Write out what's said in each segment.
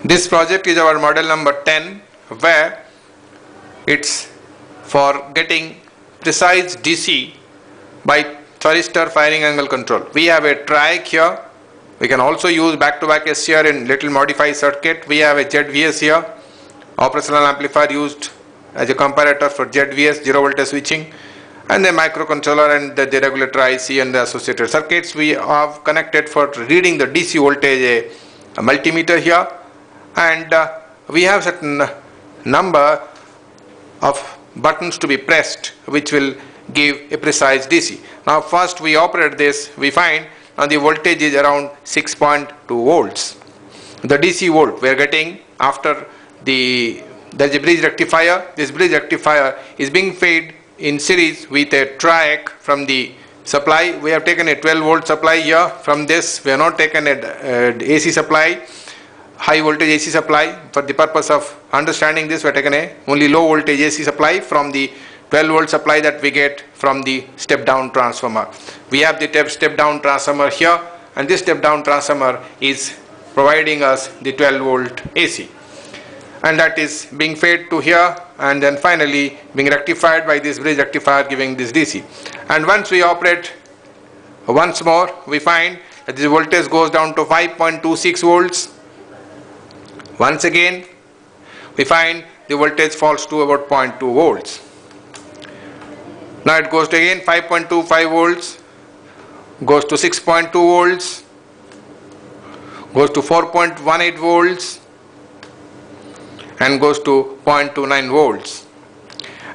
This project is our model number 10, where it's for getting precise DC by thyristor firing angle control. We have a TRIAC here. We can also use back-to-back SCR in little modified circuit. We have a ZVS here, operational amplifier used as a comparator for ZVS, zero voltage switching, and the microcontroller and the deregulator IC and the associated circuits. We have connected for reading the DC voltage a multimeter here, and we have certain number of buttons to be pressed which will give a precise DC. Now first we operate this, we find now the voltage is around 6.2 volts. The DC volt we are getting after there's a bridge rectifier. This bridge rectifier is being fed in series with a TRIAC from the supply. We have taken a 12 volt supply here. From this we have not taken a AC supply, high voltage AC supply. For the purpose of understanding this, we have taken a only low voltage AC supply from the 12 volt supply that we get from the step down transformer. We have the step down transformer here, and this step down transformer is providing us the 12 volt AC, and that is being fed to here and then finally being rectified by this bridge rectifier giving this DC. And once we operate once more, we find that the voltage goes down to 5.26 volts. Once again we find the voltage falls to about 0.2 volts. Now it goes to again 5.25 volts, goes to 6.2 volts, goes to 4.18 volts, and goes to 0.29 volts.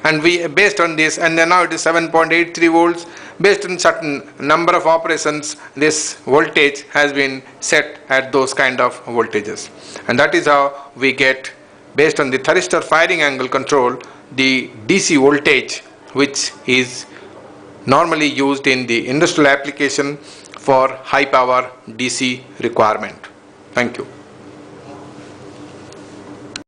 And we based on this, and then now it is 7.83 volts. Based on certain number of operations, this voltage has been set at those kind of voltages, and that is how we get, based on the thyristor firing angle control, the DC voltage which is normally used in the industrial application for high power DC requirement. Thank you.